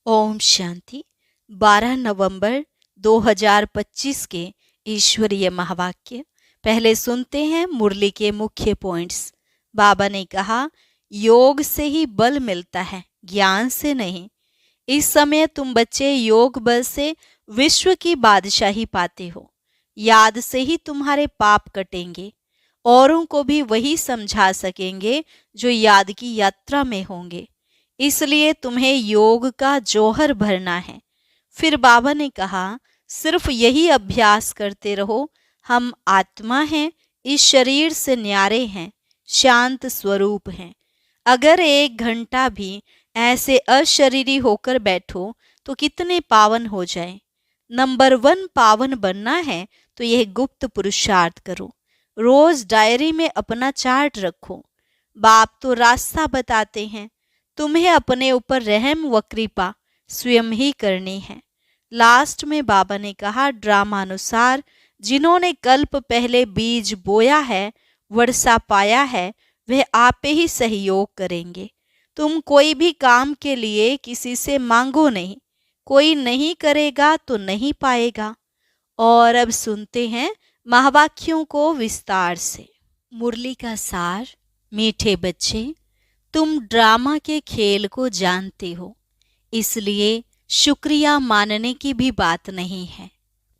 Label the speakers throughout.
Speaker 1: ओम शांति। 12 नवंबर 2025 के ईश्वरीय महावाक्य। पहले सुनते हैं मुरली के मुख्य पॉइंट्स। बाबा ने कहा, योग से ही बल मिलता है, ज्ञान से नहीं। इस समय तुम बच्चे योग बल से विश्व की बादशाही पाते हो। याद से ही तुम्हारे पाप कटेंगे। औरों को भी वही समझा सकेंगे जो याद की यात्रा में होंगे। इसलिए तुम्हें योग का जौहर भरना है। फिर बाबा ने कहा, सिर्फ यही अभ्यास करते रहो। हम आत्मा हैं, इस शरीर से न्यारे हैं, शांत स्वरूप हैं। अगर 1 घंटा भी ऐसे अशरीरी होकर बैठो तो कितने पावन हो जाए। नंबर 1 पावन बनना है तो यह गुप्त पुरुषार्थ करो। रोज डायरी में अपना चार्ट रखो। बाप तो रास्ता बताते हैं, तुम्हें अपने ऊपर रहम व कृपा स्वयं ही करनी है। लास्ट में बाबा ने कहा, ड्रामा अनुसार जिन्होंने कल्प पहले बीज बोया है, वर्षा पाया है, वह आपे ही सहयोग करेंगे। तुम कोई भी काम के लिए किसी से मांगो नहीं, कोई नहीं करेगा तो नहीं पाएगा। और अब सुनते हैं महावाक्यों को विस्तार से। मुरली का सार। मीठे बच्चे, तुम ड्रामा के खेल को जानते हो, इसलिए शुक्रिया मानने की भी बात नहीं है।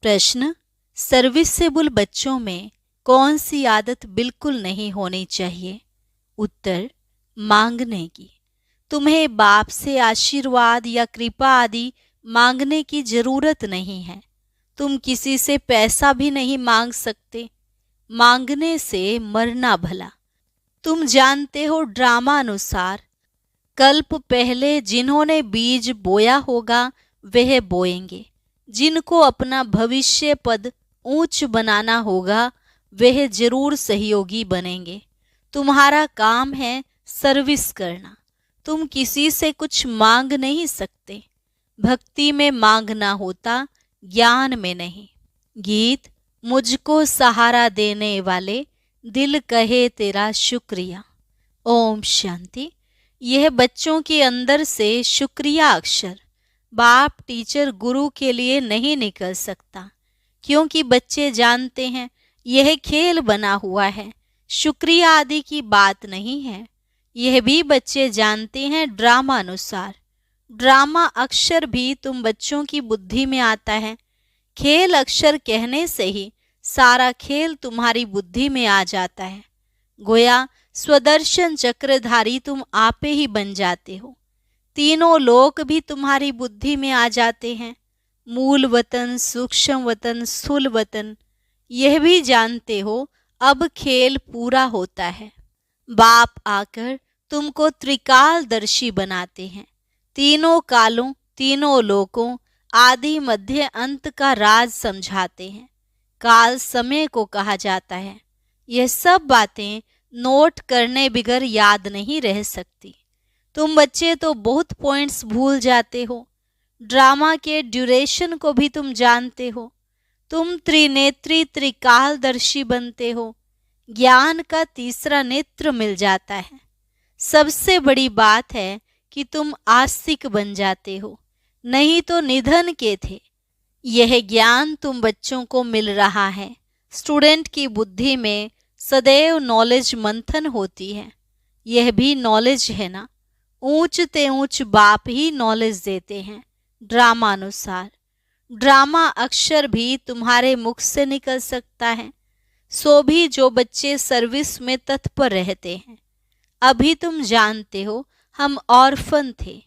Speaker 1: प्रश्न, सर्विसेबल बच्चों में कौन सी आदत बिल्कुल नहीं होनी चाहिए? उत्तर, मांगने की। तुम्हें बाप से आशीर्वाद या कृपा आदि मांगने की जरूरत नहीं है। तुम किसी से पैसा भी नहीं मांग सकते। मांगने से मरना भला। तुम जानते हो, ड्रामा अनुसार कल्प पहले जिन्होंने बीज बोया होगा वह बोएंगे। जिनको अपना भविष्य पद ऊंच बनाना होगा वह जरूर सहयोगी बनेंगे। तुम्हारा काम है सर्विस करना। तुम किसी से कुछ मांग नहीं सकते। भक्ति में मांगना होता, ज्ञान में नहीं। गीत। मुझको सहारा देने वाले, दिल कहे तेरा शुक्रिया। ओम शांति। यह बच्चों के अंदर से शुक्रिया अक्षर बाप टीचर गुरु के लिए नहीं निकल सकता, क्योंकि बच्चे जानते हैं यह खेल बना हुआ है, शुक्रिया आदि की बात नहीं है। यह भी बच्चे जानते हैं ड्रामा अनुसार। ड्रामा अक्षर भी तुम बच्चों की बुद्धि में आता है। खेल अक्षर कहने से ही सारा खेल तुम्हारी बुद्धि में आ जाता है। गोया स्वदर्शन चक्रधारी तुम आपे ही बन जाते हो। तीनों लोक भी तुम्हारी बुद्धि में आ जाते हैं। मूल वतन, सूक्ष्म वतन, स्थूल वतन। यह भी जानते हो अब खेल पूरा होता है। बाप आकर तुमको त्रिकालदर्शी बनाते हैं। तीनों कालों, तीनों लोकों, आदि मध्य अंत का राज समझाते हैं। काल समय को कहा जाता है। यह सब बातें नोट करने बिगर याद नहीं रह सकती। तुम बच्चे तो बहुत पॉइंट्स भूल जाते हो। ड्रामा के ड्यूरेशन को भी तुम जानते हो। तुम त्रिनेत्री त्रिकालदर्शी बनते हो। ज्ञान का तीसरा नेत्र मिल जाता है। सबसे बड़ी बात है कि तुम आस्तिक बन जाते हो, नहीं तो निधन के थे। यह ज्ञान तुम बच्चों को मिल रहा है। स्टूडेंट की बुद्धि में सदैव नॉलेज मंथन होती है। यह भी नॉलेज है ना। ऊंच ते ऊंच बाप ही नॉलेज देते हैं ड्रामा अनुसार। ड्रामा अक्षर भी तुम्हारे मुख से निकल सकता है। सो भी जो बच्चे सर्विस में तत्पर रहते हैं। अभी तुम जानते हो हम ऑर्फन थे,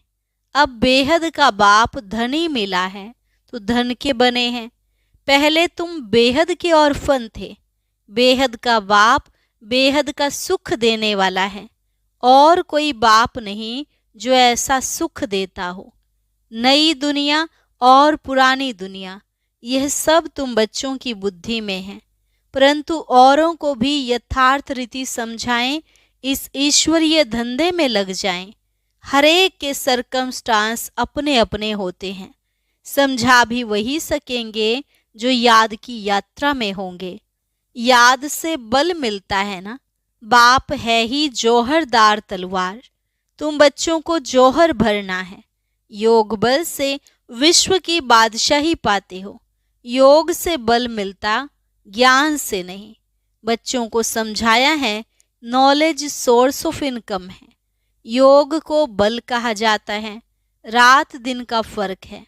Speaker 1: अब बेहद का बाप धनी मिला है तो धन के बने हैं। पहले तुम बेहद के ऑर्फन थे। बेहद का बाप बेहद का सुख देने वाला है, और कोई बाप नहीं जो ऐसा सुख देता हो। नई दुनिया और पुरानी दुनिया, यह सब तुम बच्चों की बुद्धि में है, परंतु औरों को भी यथार्थ रीति समझाएं, इस ईश्वरीय धंधे में लग जाएं। हरेक के सरकमस्टांस अपने अपने होते हैं। समझा भी वही सकेंगे जो याद की यात्रा में होंगे। याद से बल मिलता है ना। बाप है ही जौहरदार तलवार। तुम बच्चों को जौहर भरना है। योग बल से विश्व की बादशाही पाते हो। योग से बल मिलता, ज्ञान से नहीं। बच्चों को समझाया है नॉलेज सोर्स ऑफ इनकम है। योग को बल कहा जाता है। रात दिन का फर्क है।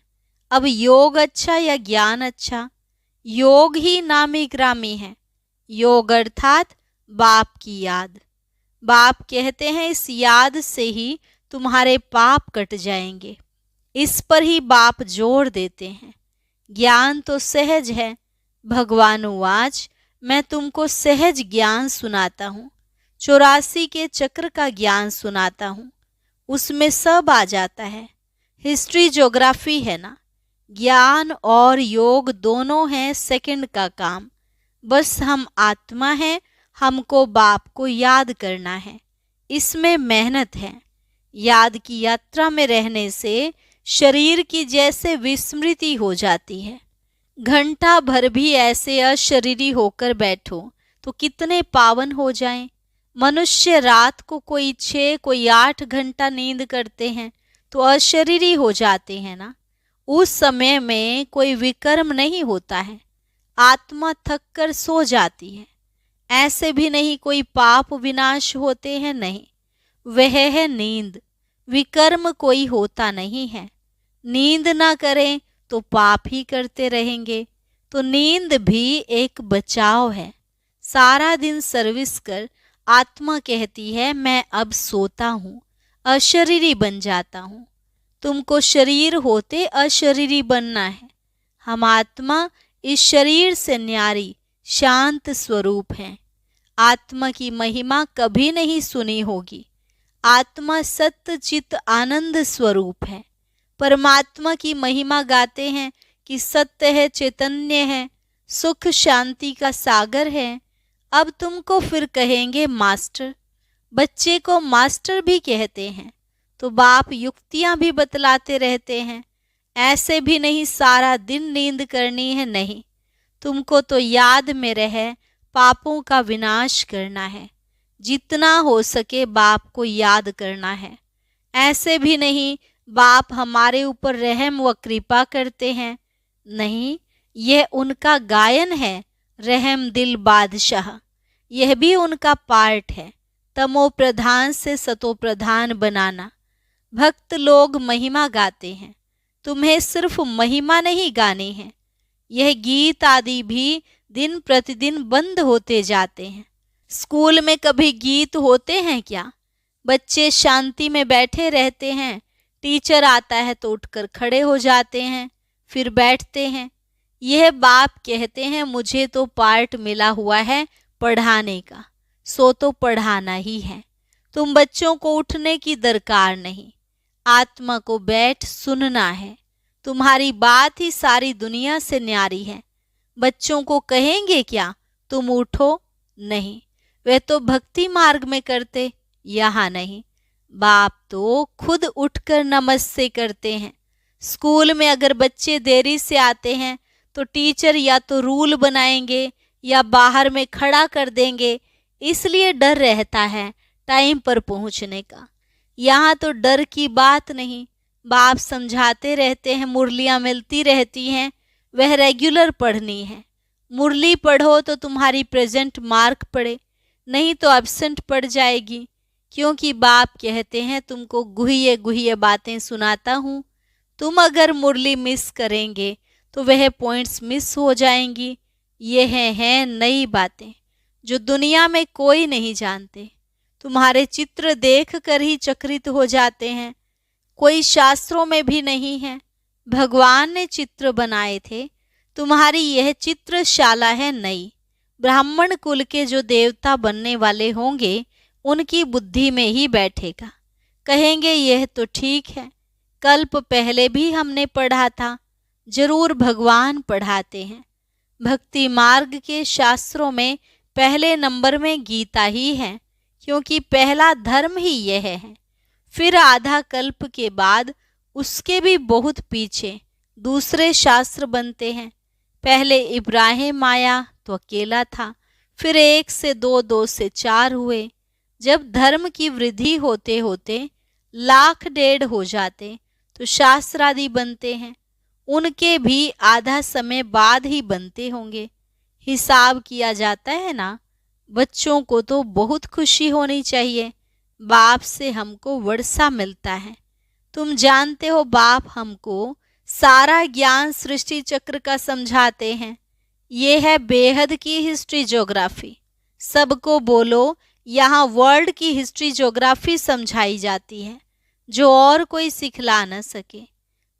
Speaker 1: अब योग अच्छा या ज्ञान अच्छा? योग ही नामी ग्रामी है। योग अर्थात बाप की याद। बाप कहते हैं इस याद से ही तुम्हारे पाप कट जाएंगे। इस पर ही बाप जोर देते हैं। ज्ञान तो सहज है। भगवान उवाच, मैं तुमको सहज ज्ञान सुनाता हूँ। 84 के चक्र का ज्ञान सुनाता हूँ। उसमें सब आ जाता है। हिस्ट्री ज्योग्राफी है ना। ज्ञान और योग दोनों हैं सेकंड का काम। बस हम आत्मा हैं, हमको बाप को याद करना है। इसमें मेहनत है। याद की यात्रा में रहने से शरीर की जैसे विस्मृति हो जाती है। घंटा भर भी ऐसे अशरीरी होकर बैठो तो कितने पावन हो जाएं। मनुष्य रात को कोई 6 कोई 8 घंटा नींद करते हैं तो अशरीरी हो जाते हैं ना। उस समय में कोई विकर्म नहीं होता है। आत्मा थक कर सो जाती है। ऐसे भी नहीं कोई पाप विनाश होते हैं, नहीं। वह है नींद। विकर्म कोई होता नहीं है। नींद ना करें तो पाप ही करते रहेंगे। तो नींद भी एक बचाव है। सारा दिन सर्विस कर आत्मा कहती है मैं अब सोता हूँ, अशरीरी बन जाता हूँ। तुमको शरीर होते अशरीरी बनना है। हम आत्मा इस शरीर से न्यारी शांत स्वरूप हैं। आत्मा की महिमा कभी नहीं सुनी होगी। आत्मा सत्य चित आनंद स्वरूप है। परमात्मा की महिमा गाते हैं कि सत्य है, चैतन्य है, सुख शांति का सागर है। अब तुमको फिर कहेंगे मास्टर। बच्चे को मास्टर भी कहते हैं तो बाप युक्तियां भी बतलाते रहते हैं। ऐसे भी नहीं सारा दिन नींद करनी है, नहीं। तुमको तो याद में रहे पापों का विनाश करना है। जितना हो सके बाप को याद करना है। ऐसे भी नहीं बाप हमारे ऊपर रहम व कृपा करते हैं, नहीं। यह उनका गायन है, रहम दिल बादशाह। यह भी उनका पार्ट है, तमो प्रधान से सतो प्रधान बनाना। भक्त लोग महिमा गाते हैं। तुम्हें सिर्फ महिमा नहीं गानी है। यह गीत आदि भी दिन प्रतिदिन बंद होते जाते हैं। स्कूल में कभी गीत होते हैं क्या? बच्चे शांति में बैठे रहते हैं। टीचर आता है तो उठकर खड़े हो जाते हैं, फिर बैठते हैं। यह बाप कहते हैं मुझे तो पार्ट मिला हुआ है पढ़ाने का, सो तो पढ़ाना ही है। तुम बच्चों को उठने की दरकार नहीं। आत्मा को बैठ सुनना है। तुम्हारी बात ही सारी दुनिया से न्यारी है। बच्चों को कहेंगे क्या तुम उठो? नहीं, वे तो भक्ति मार्ग में करते, यहाँ नहीं। बाप तो खुद उठकर नमस्ते करते हैं। स्कूल में अगर बच्चे देरी से आते हैं तो टीचर या तो रूल बनाएंगे या बाहर में खड़ा कर देंगे, इसलिए डर रहता है टाइम पर पहुंचने का। यहाँ तो डर की बात नहीं। बाप समझाते रहते हैं, मुरलियाँ मिलती रहती हैं, वह रेगुलर पढ़नी है। मुरली पढ़ो तो तुम्हारी प्रेजेंट मार्क पड़े, नहीं तो एब्सेंट पड़ जाएगी। क्योंकि बाप कहते हैं तुमको गुहिये गुहिये बातें सुनाता हूँ। तुम अगर मुरली मिस करेंगे तो वह पॉइंट्स मिस हो जाएंगी। यह हैं नई बातें जो दुनिया में कोई नहीं जानते। तुम्हारे चित्र देख कर ही चकित हो जाते हैं। कोई शास्त्रों में भी नहीं है। भगवान ने चित्र बनाए थे। तुम्हारी यह चित्रशाला है नई। ब्राह्मण कुल के जो देवता बनने वाले होंगे उनकी बुद्धि में ही बैठेगा। कहेंगे यह तो ठीक है, कल्प पहले भी हमने पढ़ा था। जरूर भगवान पढ़ाते हैं। भक्ति मार्ग के शास्त्रों में पहले नंबर में गीता ही है, क्योंकि पहला धर्म ही यह है। फिर आधा कल्प के बाद उसके भी बहुत पीछे दूसरे शास्त्र बनते हैं। पहले इब्राहिम आया तो अकेला था, फिर 1 से 2, 2 से 4 हुए। जब धर्म की वृद्धि होते होते 1,00,000 1.5 हो जाते तो शास्त्र आदि बनते हैं, उनके भी आधा समय बाद ही बनते होंगे। हिसाब किया जाता है ना। बच्चों को तो बहुत खुशी होनी चाहिए, बाप से हमको वर्षा मिलता है। तुम जानते हो बाप हमको सारा ज्ञान सृष्टि चक्र का समझाते हैं। ये है बेहद की हिस्ट्री ज्योग्राफी। सबको बोलो यहाँ वर्ल्ड की हिस्ट्री ज्योग्राफी समझाई जाती है, जो और कोई सिखला न सके।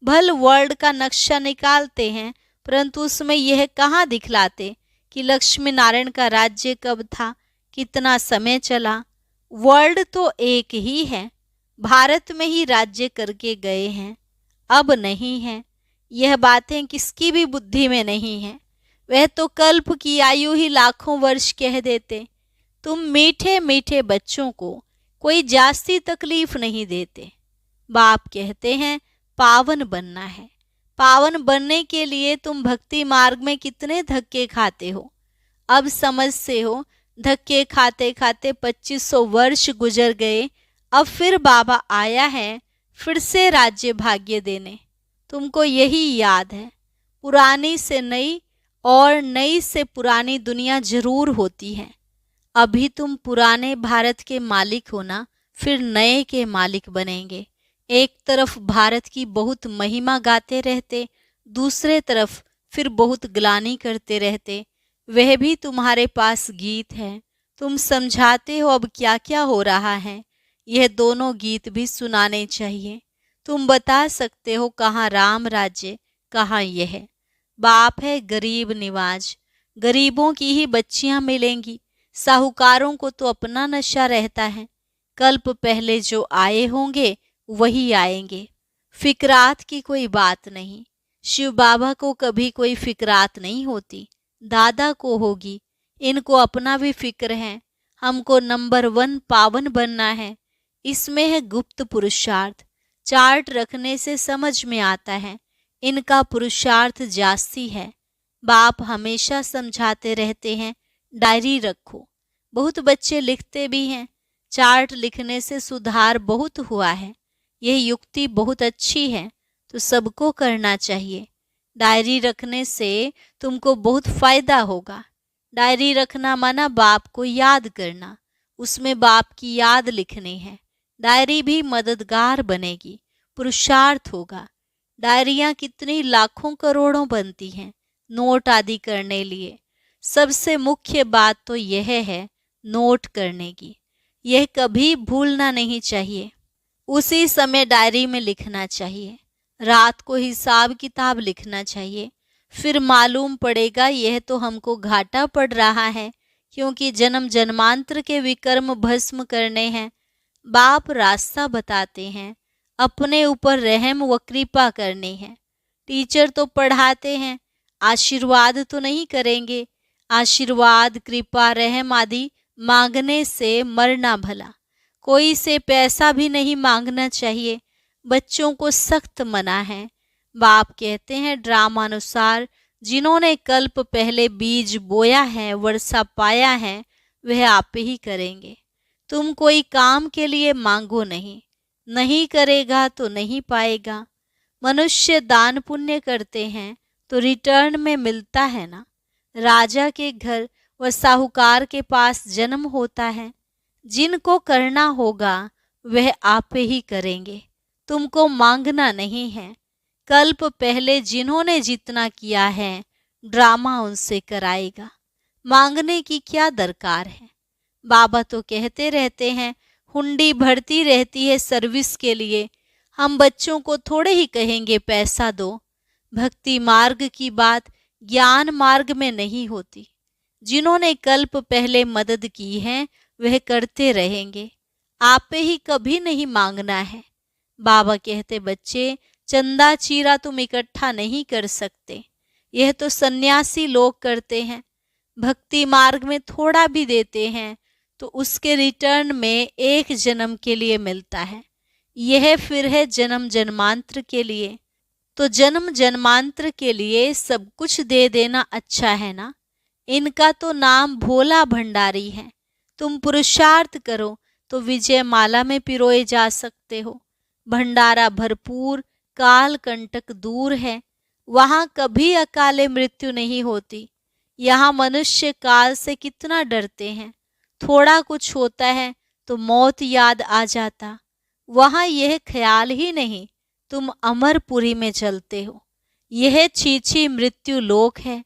Speaker 1: भल वर्ल्ड का नक्शा निकालते हैं, परंतु उसमें यह कहाँ दिखलाते कि लक्ष्मी नारायण का राज्य कब था, कितना समय चला। वर्ल्ड तो एक ही है, भारत में ही राज्य करके गए हैं, अब नहीं है। यह बातें किसकी भी बुद्धि में नहीं है। वह तो कल्प की आयु ही लाखों वर्ष कह देते। तुम मीठे मीठे बच्चों को कोई जास्ती तकलीफ नहीं देते। बाप कहते हैं पावन बनना है। पावन बनने के लिए तुम भक्ति मार्ग में कितने धक्के खाते हो, अब समझते हो। धक्के खाते खाते 2500 वर्ष गुजर गए। अब फिर बाबा आया है फिर से राज्य भाग्य देने। तुमको यही याद है, पुरानी से नई और नई से पुरानी दुनिया जरूर होती है। अभी तुम पुराने भारत के मालिक हो ना, फिर नए के मालिक बनेंगे। एक तरफ भारत की बहुत महिमा गाते रहते, दूसरे तरफ फिर बहुत ग्लानि करते रहते। वह भी तुम्हारे पास गीत है, तुम समझाते हो अब क्या क्या हो रहा है। यह दोनों गीत भी सुनाने चाहिए। तुम बता सकते हो कहाँ राम राज्य, कहाँ यह। बाप है गरीब निवाज, गरीबों की ही बच्चियां मिलेंगी। साहूकारों को तो अपना नशा रहता है। कल्प पहले जो आए होंगे वही आएंगे। फिक्रात की कोई बात नहीं। शिव बाबा को कभी कोई फिक्रात नहीं होती, दादा को होगी। इनको अपना भी फिक्र है। हमको नंबर 1 पावन बनना है। इसमें है गुप्त पुरुषार्थ। चार्ट रखने से समझ में आता है, इनका पुरुषार्थ जास्ती है। बाप हमेशा समझाते रहते हैं डायरी रखो। बहुत बच्चे लिखते भी हैं। चार्ट लिखने से सुधार बहुत हुआ है। यह युक्ति बहुत अच्छी है, तो सबको करना चाहिए। डायरी रखने से तुमको बहुत फायदा होगा। डायरी रखना माना बाप को याद करना, उसमें बाप की याद लिखनी है। डायरी भी मददगार बनेगी, पुरुषार्थ होगा। डायरियां कितनी लाखों करोड़ों बनती हैं नोट आदि करने लिए। सबसे मुख्य बात तो यह है नोट करने की। यह कभी भूलना नहीं चाहिए। उसी समय डायरी में लिखना चाहिए। रात को हिसाब किताब लिखना चाहिए। फिर मालूम पड़ेगा यह तो हमको घाटा पड़ रहा है, क्योंकि जन्म जन्मांतर के विकर्म भस्म करने हैं। बाप रास्ता बताते हैं, अपने ऊपर रहम व कृपा करनी है। टीचर तो पढ़ाते हैं, आशीर्वाद तो नहीं करेंगे। आशीर्वाद कृपा रहम आदि मांगने से मरना भला। कोई से पैसा भी नहीं मांगना चाहिए। बच्चों को सख्त मना है। बाप कहते हैं ड्रामानुसार जिन्होंने कल्प पहले बीज बोया है, वर्षा पाया है, वह आप ही करेंगे। तुम कोई काम के लिए मांगो नहीं, नहीं करेगा तो नहीं पाएगा। मनुष्य दान पुण्य करते हैं तो रिटर्न में मिलता है ना। राजा के घर व साहूकार के पास जन्म होता है। जिनको करना होगा वह आप ही करेंगे, तुमको मांगना नहीं है। कल्प पहले जिन्होंने जितना किया है ड्रामा उनसे कराएगा। मांगने की क्या दरकार है। बाबा तो कहते रहते हैं हुंडी भरती रहती है सर्विस के लिए। हम बच्चों को थोड़े ही कहेंगे पैसा दो। भक्ति मार्ग की बात ज्ञान मार्ग में नहीं होती। जिन्होंने कल्प पहले मदद की है वह करते रहेंगे। आप ही कभी नहीं मांगना है। बाबा कहते बच्चे चंदा चीरा तुम इकट्ठा नहीं कर सकते, यह तो सन्यासी लोग करते हैं। भक्ति मार्ग में थोड़ा भी देते हैं तो उसके रिटर्न में एक जन्म के लिए मिलता है। यह फिर है जन्म जन्मांतर के लिए। तो जन्म जन्मांतर के लिए सब कुछ दे देना अच्छा है ना। इनका तो नाम भोला भंडारी है। तुम पुरुषार्थ करो तो विजय माला में पिरोए जा सकते हो। भंडारा भरपूर काल कंटक दूर है, वहां कभी अकाले मृत्यु नहीं होती। यहाँ मनुष्य काल से कितना डरते हैं, थोड़ा कुछ होता है तो मौत याद आ जाता। वहां यह ख्याल ही नहीं तुम अमरपुरी में चलते हो। यह छीछी मृत्यु लोक है।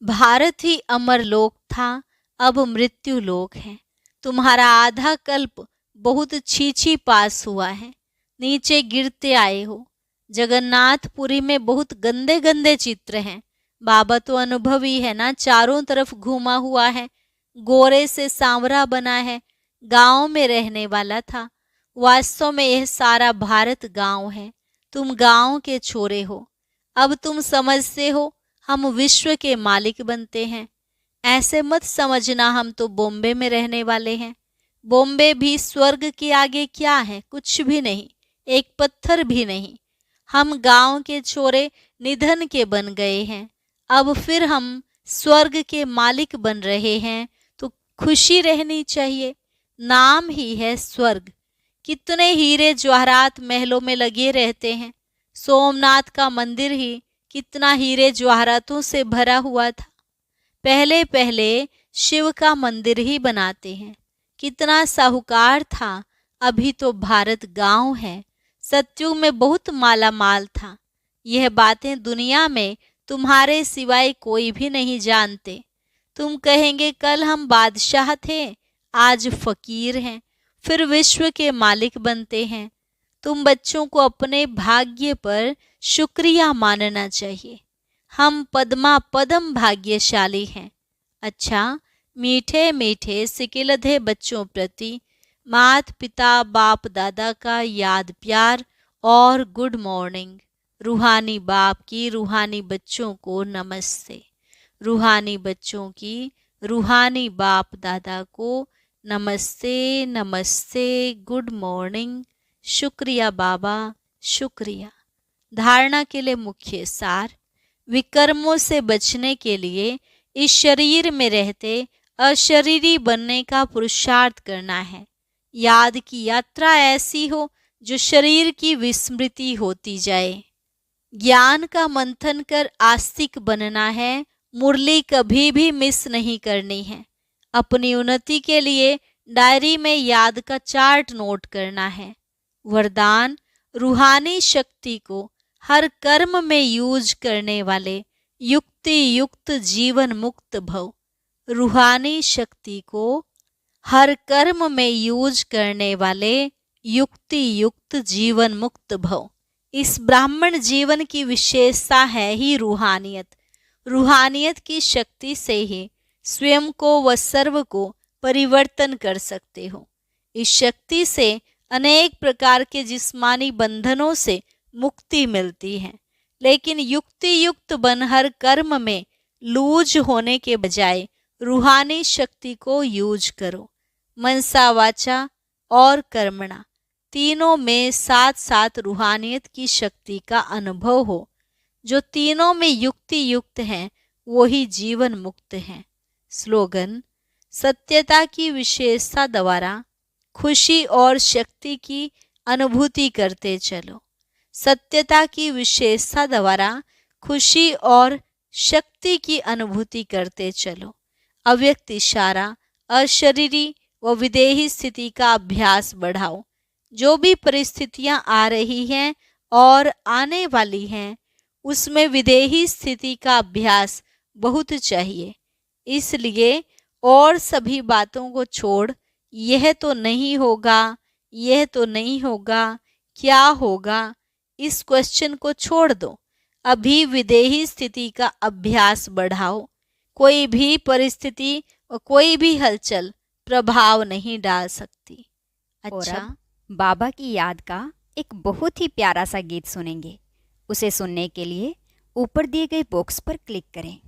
Speaker 1: भारत ही अमर लोक था, अब मृत्यु लोक है। तुम्हारा आधा कल्प बहुत छीछी पास हुआ है, नीचे गिरते आए हो। जगन्नाथपुरी में बहुत गंदे गंदे चित्र हैं। बाबा तो अनुभवी है ना, चारों तरफ घूमा हुआ है, गोरे से सांवरा बना है, गांव में रहने वाला था। वास्तव में यह सारा भारत गांव है। तुम गांव के छोरे हो। अब तुम समझते हो हम विश्व के मालिक बनते हैं। ऐसे मत समझना हम तो बॉम्बे में रहने वाले हैं। बॉम्बे भी स्वर्ग के आगे क्या है, कुछ भी नहीं, एक पत्थर भी नहीं। हम गांव के छोरे निधन के बन गए हैं। अब फिर हम स्वर्ग के मालिक बन रहे हैं तो खुशी रहनी चाहिए। नाम ही है स्वर्ग। कितने हीरे जवाहरात महलों में लगे रहते हैं। सोमनाथ का मंदिर ही कितना हीरे जवाहरातों से भरा हुआ था। पहले पहले शिव का मंदिर ही बनाते हैं। कितना साहूकार था, अभी तो भारत गांव है। सतयुग में बहुत माला माल था। यह बातें दुनिया में तुम्हारे सिवाय कोई भी नहीं जानते। तुम कहेंगे कल हम बादशाह थे, आज फकीर हैं, फिर विश्व के मालिक बनते हैं। तुम बच्चों को अपने भाग्य पर शुक्रिया मानना चाहिए। हम पद्मा पदम भाग्यशाली हैं। अच्छा, मीठे मीठे सिकिलधे बच्चों प्रति मात पिता बाप दादा का याद प्यार और गुड मॉर्निंग। रूहानी बाप की रूहानी बच्चों को नमस्ते। रूहानी बच्चों की रूहानी बाप दादा को नमस्ते नमस्ते, गुड मॉर्निंग। शुक्रिया बाबा, शुक्रिया। धारणा के लिए मुख्य सार। विकर्मों से बचने के लिए इस शरीर में रहते अशरीरी बनने का पुरुषार्थ करना है। याद की यात्रा ऐसी हो जो शरीर की विस्मृति होती जाए। ज्ञान का मंथन कर आस्तिक बनना है। मुरली कभी भी मिस नहीं करनी है। अपनी उन्नति के लिए डायरी में याद का चार्ट नोट करना है। वरदान, रूहानी शक्ति को हर कर्म में यूज करने वाले युक्ति युक्त जीवन मुक्त भव। रूहानी शक्ति को हर कर्म में यूज करने वाले युक्ति युक्त जीवन मुक्त भव। इस ब्राह्मण जीवन की विशेषता है ही रूहानियत। रूहानियत की शक्ति से ही स्वयं को व सर्व को परिवर्तन कर सकते हो। इस शक्ति से अनेक प्रकार के जिस्मानी बंधनों से मुक्ति मिलती है। लेकिन युक्ति युक्त बन हर कर्म में लूज होने के बजाय रूहानी शक्ति को यूज करो। मनसा वाचा और कर्मणा तीनों में साथ साथ रूहानियत की शक्ति का अनुभव हो। जो तीनों में युक्ति युक्त हैं वही जीवन मुक्त हैं। स्लोगन, सत्यता की विशेषता द्वारा खुशी और शक्ति की अनुभूति करते चलो। सत्यता की विशेषता द्वारा खुशी और शक्ति की अनुभूति करते चलो। अव्यक्त इशारा, अशरीरी व विदेही स्थिति का अभ्यास बढ़ाओ। जो भी परिस्थितियां आ रही हैं और आने वाली हैं उसमें विदेही स्थिति का अभ्यास बहुत चाहिए। इसलिए और सभी बातों को छोड़ यह तो नहीं होगा, यह तो नहीं होगा, क्या होगा, इस क्वेश्चन को छोड़ दो। अभी विदेही स्थिति का अभ्यास बढ़ाओ। कोई भी परिस्थिति और कोई भी हलचल प्रभाव नहीं डाल सकती।
Speaker 2: और
Speaker 1: अच्छा,
Speaker 2: अब बाबा की याद का एक बहुत ही प्यारा सा गीत सुनेंगे। उसे सुनने के लिए ऊपर दिए गए बॉक्स पर क्लिक करें।